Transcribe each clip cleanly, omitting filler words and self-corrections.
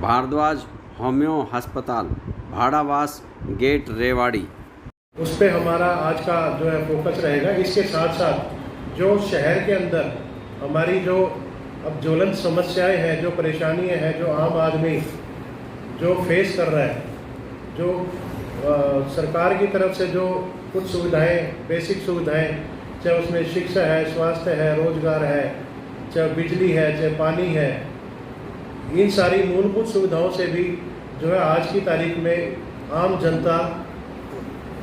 Bhardwaj homeo अस्पताल, Bhadawas gate, Rewari. उस पर हमारा आज का जो है फोकस रहेगा। इसके साथ साथ जो शहर के अंदर हमारी जो अब ज्वलंत समस्याएं हैं, जो परेशानियां हैं, जो आम आदमी जो फेस कर रहा है, जो सरकार की तरफ से जो कुछ सुविधाएं, बेसिक सुविधाएं, चाहे उसमें शिक्षा है, स्वास्थ्य है, रोजगार है, चाहे बिजली है, चाहे पानी है, इन सारी मूलभूत सुविधाओं से भी जो है आज की तारीख में आम जनता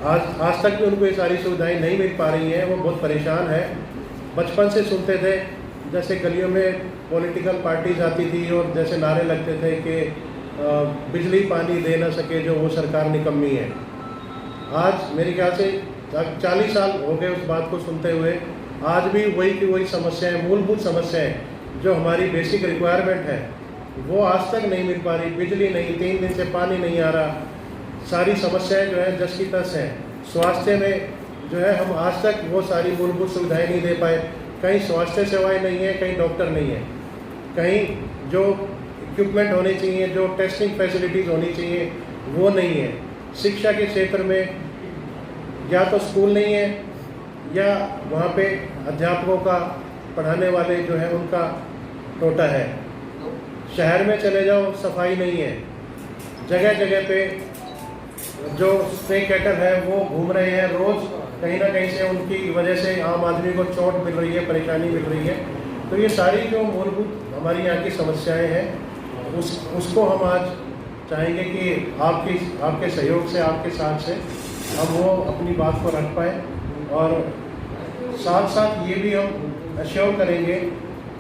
आज तक भी उनको ये सारी सुविधाएं नहीं मिल पा रही हैं। वो बहुत परेशान है। बचपन से सुनते थे, जैसे गलियों में पॉलिटिकल पार्टीज आती थी और जैसे नारे लगते थे कि बिजली पानी दे ना सके जो वो सरकार निकम्मी है। आज मेरे ख्याल से 40 साल हो गए उस बात को सुनते हुए। आज भी वही की वही समस्याएं, मूलभूत समस्याएं जो हमारी बेसिक रिक्वायरमेंट है वो आज तक नहीं मिल पा रही। बिजली नहीं, 3 दिन से पानी नहीं आ रहा, सारी समस्याएं जो है जस की तस हैं। स्वास्थ्य में जो है हम आज तक वो सारी मूलभूत सुविधाएं नहीं दे पाए। कहीं स्वास्थ्य सेवाएं नहीं है, कहीं डॉक्टर नहीं है, कहीं जो इक्विपमेंट होने चाहिए, जो टेस्टिंग फैसिलिटीज़ होनी चाहिए वो नहीं है। शिक्षा के क्षेत्र में या तो स्कूल नहीं है या वहाँ पे अध्यापकों का, पढ़ाने वाले जो है उनका टोटा है। शहर में चले जाओ, सफाई नहीं है। जगह जगह पे जो स्प्रे कैटर है वो घूम रहे हैं रोज़, कहीं ना कहीं से उनकी वजह से आम आदमी को चोट मिल रही है, परेशानी मिल रही है। तो ये सारी जो मूलभूत हमारी यहाँ की समस्याएं हैं उसको हम आज चाहेंगे कि आपके सहयोग से, आपके साथ से हम वो अपनी बात को रख पाए। और साथ साथ ये भी हम अश्योर करेंगे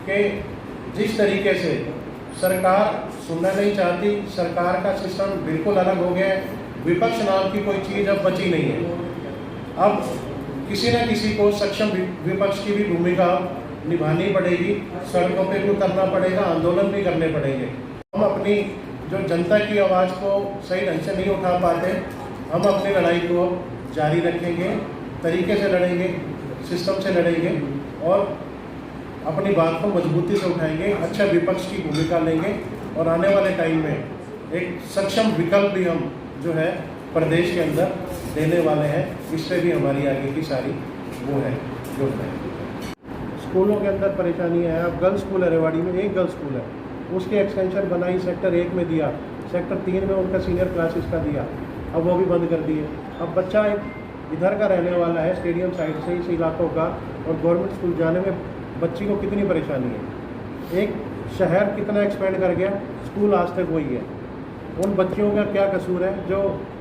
कि जिस तरीके से सरकार सुनना नहीं चाहती, सरकार का सिस्टम बिल्कुल अलग हो गया है। विपक्ष नाम की कोई चीज़ अब बची नहीं है। अब किसी न किसी को सक्षम विपक्ष की भी भूमिका निभानी पड़ेगी, सड़कों पे भी उतरना पड़ेगा, आंदोलन भी करने पड़ेंगे। हम अपनी जो जनता की आवाज़ को सही ढंग से नहीं उठा पाते, हम अपनी लड़ाई को जारी रखेंगे, तरीके से लड़ेंगे, सिस्टम से लड़ेंगे और अपनी बात को मजबूती से उठाएंगे, अच्छा विपक्ष की भूमिका लेंगे और आने वाले टाइम में एक सक्षम विकल्प भी हम जो है प्रदेश के अंदर देने वाले हैं। इससे भी हमारी आगे की सारी वो है जो है। स्कूलों के अंदर परेशानियाँ हैं। अब गर्ल्स स्कूल है, रेवाड़ी में एक गर्ल्स स्कूल है, उसकी एक्सटेंशन बनाई, सेक्टर 1 में दिया, सेक्टर 3 में उनका सीनियर क्लासेस का दिया, अब वो भी बंद कर दिए। अब बच्चा एक इधर का रहने वाला है, स्टेडियम साइड से इस इलाकों का, और गवर्नमेंट स्कूल जाने में बच्ची को कितनी परेशानी है। एक शहर कितना एक्सपेंड कर गया, स्कूल आज तक वही है। उन बच्चियों का क्या कसूर है जो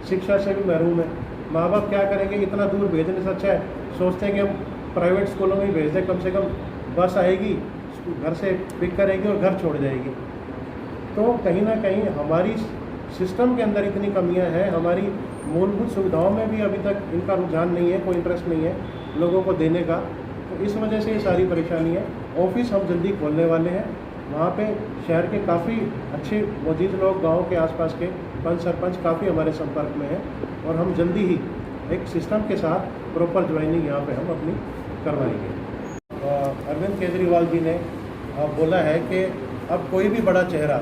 शिक्षा से भी महरूम है। माँ बाप क्या करेंगे, इतना दूर भेजने से अच्छा है सोचते हैं कि हम प्राइवेट स्कूलों में ही भेज दें, कम से कम बस आएगी, घर से पिक करेगी और घर छोड़ जाएगी। तो कहीं ना कहीं हमारी सिस्टम के अंदर इतनी कमियां हैं, हमारी मूलभूत सुविधाओं में भी अभी तक इनका रुझान नहीं है, कोई इंटरेस्ट नहीं है लोगों को देने का। तो इस वजह से ये सारी परेशानी है। ऑफिस हम जल्दी खोलने वाले हैं, वहाँ पे शहर के काफ़ी अच्छे मौजूद लोग, गांव के आसपास के पंच सरपंच काफ़ी हमारे संपर्क में हैं और हम जल्दी ही एक सिस्टम के साथ प्रॉपर ज्वाइनिंग यहाँ पे हम अपनी करवाएंगे। अरविंद केजरीवाल जी ने बोला है कि अब कोई भी बड़ा चेहरा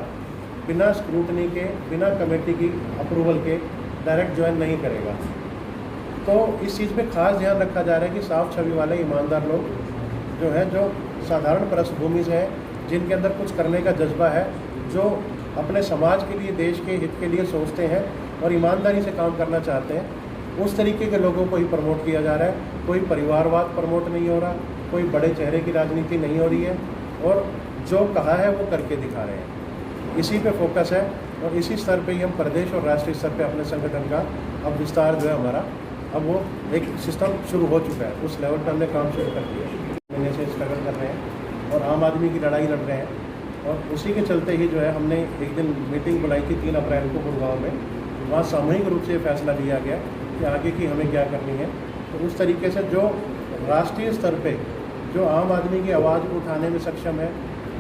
बिना स्क्रूटनी के, बिना कमेटी की अप्रूवल के डायरेक्ट ज्वाइन नहीं करेगा। तो इस चीज़ पे खास ध्यान रखा जा रहा है कि साफ छवि वाले ईमानदार लोग जो है, जो साधारण पृष्ठभूमि से हैं, जिनके अंदर कुछ करने का जज्बा है, जो अपने समाज के लिए, देश के हित के लिए सोचते हैं और ईमानदारी से काम करना चाहते हैं, उस तरीके के लोगों को ही प्रमोट किया जा रहा है। कोई परिवारवाद प्रमोट नहीं हो रहा, कोई बड़े चेहरे की राजनीति नहीं हो रही है और जो कहा है वो करके दिखा रहे हैं। इसी पे फोकस है और इसी स्तर पे ही हम प्रदेश और राष्ट्रीय स्तर पे अपने संगठन का अब विस्तार जो है हमारा, अब वो एक सिस्टम शुरू हो चुका है, उस लेवल पर हमने काम शुरू कर दिया। महीने से स्ट्रगल कर रहे हैं और आम आदमी की लड़ाई लड़ रहे हैं और उसी के चलते ही जो है हमने एक दिन मीटिंग बुलाई थी 3 अप्रैल को गुड़गांव में। वहाँ सामूहिक रूप से फैसला लिया गया कि आगे की हमें क्या करनी है। तो उस तरीके से जो राष्ट्रीय स्तर पे जो आम आदमी की आवाज़ उठाने में सक्षम है,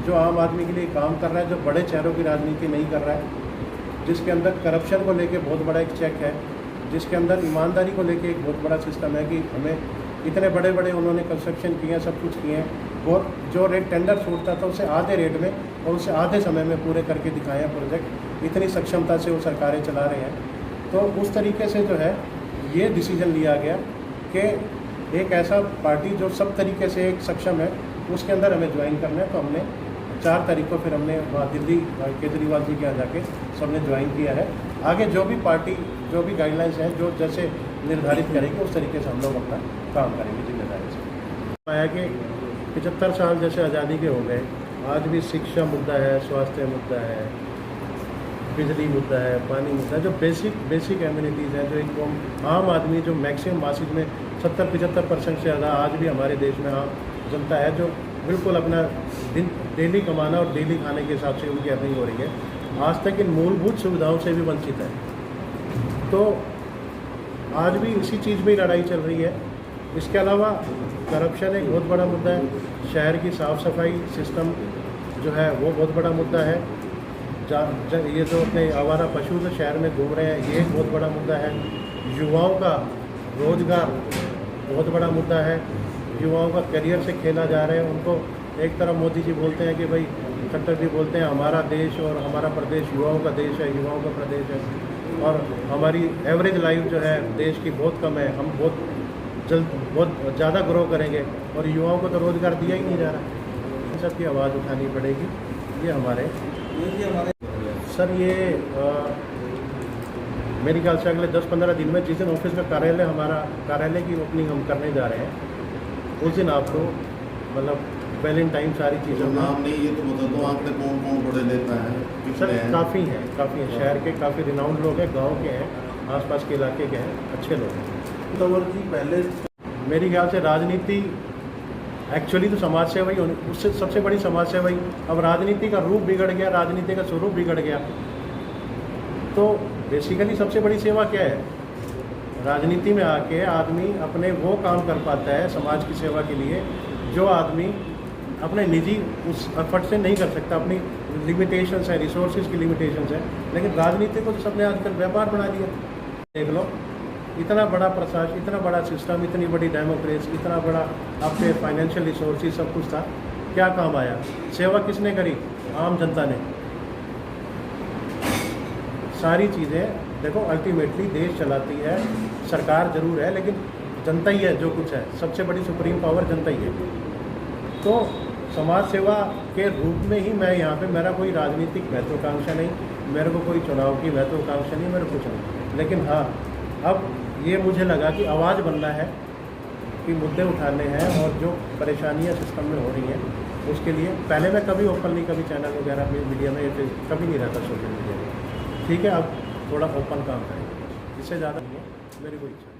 जो आम आदमी के लिए काम कर रहा है, जो बड़े चेहरों की राजनीति नहीं कर रहा है, जिसके अंदर करप्शन को लेके बहुत बड़ा एक चेक है, जिसके अंदर ईमानदारी को लेके एक बहुत बड़ा सिस्टम है कि हमें इतने बड़े बड़े उन्होंने कंस्ट्रक्शन किए हैं, सब कुछ किए हैं, और जो रेट टेंडर छूटता था उससे आधे रेट में और उससे आधे समय में पूरे करके दिखाए हैं प्रोजेक्ट। इतनी सक्षमता से वो सरकारें चला रहे हैं। तो उस तरीके से जो है ये डिसीजन लिया गया कि एक ऐसा पार्टी जो सब तरीके से एक सक्षम है उसके अंदर हमें ज्वाइन करना है। तो हमने 4 तारीख को फिर हमने वहाँ दिल्ली केजरीवाल जी के यहाँ जाके सबने ज्वाइन किया है। आगे जो भी पार्टी जो भी गाइडलाइंस हैं जो जैसे निर्धारित करेगी उस तरीके से हम लोग अपना काम करेंगे जिम्मेदारी से। आया कि 75 साल जैसे आज़ादी के हो गए, आज भी शिक्षा मुद्दा है, स्वास्थ्य मुद्दा है, बिजली मुद्दा है, पानी मुद्दा है, जो बेसिक एम्यूनिटीज़ हैं, जो एक आम आदमी जो मैक्सिमम मासिक में 70-75% से ज़्यादा आज भी हमारे देश में आम जनता है जो बिल्कुल अपना दिन डेली कमाना और डेली खाने के हिसाब से उनकी अर्निंग हो रही है, आज तक इन मूलभूत सुविधाओं से भी वंचित है। तो आज भी इसी चीज़ में लड़ाई चल रही है। इसके अलावा करप्शन एक बहुत बड़ा मुद्दा है, शहर की साफ़ सफाई सिस्टम जो है वो बहुत बड़ा मुद्दा है। ये जो अपने आवारा पशु जो शहर में घूम रहे हैं ये एक बहुत बड़ा मुद्दा है। युवाओं का रोज़गार बहुत बड़ा मुद्दा है। युवाओं का करियर से खेला जा रहा है। उनको एक तरफ मोदी जी बोलते हैं कि भाई, खट्टर जी बोलते हैं हमारा देश और हमारा प्रदेश युवाओं का देश है, युवाओं का प्रदेश है, और हमारी एवरेज लाइफ जो है देश की बहुत कम है, हम बहुत ज़्यादा ग्रो करेंगे और युवाओं को तो रोज़गार दिया ही नहीं जा रहा। इन सब की आवाज़ उठानी पड़ेगी। ये हमारे सर ये मेरे ख्याल से अगले 10-15 दिन में जिस दिन ऑफिस का कार्यालय की ओपनिंग हम करने जा रहे हैं उस दिन आपको मतलब वैलेंटाइन सारी चीज़ों तो नाम नहीं, ये तो बता दो आंकड़े कौन कौन बड़े लेता है? सर काफ़ी हैं शहर के काफ़ी रिनाउंड लोग हैं, गांव के हैं, आसपास के इलाके के हैं, अच्छे लोग हैं। तंवर जी पहले मेरे ख्याल से राजनीति एक्चुअली तो समाज सेवा ही होनी, उससे सबसे बड़ी समाज सेवा ही। अब राजनीति का रूप बिगड़ गया, राजनीति का स्वरूप बिगड़ गया, तो बेसिकली सबसे बड़ी सेवा क्या है? राजनीति में आके आदमी अपने वो काम कर पाता है समाज की सेवा के लिए जो आदमी अपने निजी उस एफर्ट से नहीं कर सकता। अपनी लिमिटेशंस है, रिसोर्सेज की लिमिटेशंस है, लेकिन राजनीति को तो सबने आजकल व्यापार बना दिया। देख लो, इतना बड़ा प्रशासन, इतना बड़ा सिस्टम, इतनी बड़ी डेमोक्रेसी, इतना बड़ा आपके फाइनेंशियल रिसोर्सेज सब कुछ था, क्या काम आया? सेवा किसने करी? आम जनता ने। सारी चीज़ें देखो अल्टीमेटली देश चलाती है सरकार जरूर है, लेकिन जनता ही है जो कुछ है। सबसे बड़ी सुप्रीम पावर जनता ही है। तो समाज सेवा के रूप में ही मैं यहाँ पे, मेरा कोई राजनीतिक महत्वाकांक्षा नहीं, मेरे को कोई चुनाव की महत्वाकांक्षा नहीं, मेरे कुछ नहीं। लेकिन हाँ, अब ये मुझे लगा कि आवाज़ बनना है, कि मुद्दे उठाने हैं और जो परेशानियाँ सिस्टम में हो रही हैं उसके लिए। पहले मैं कभी ओपन नहीं, कभी चैनल वगैरह में मीडिया में कभी नहीं रहता सोशल मीडिया में, ठीक है। अब थोड़ा ओपन काम करेंगे, इससे ज़्यादा नहीं है मेरी कोई इच्छा।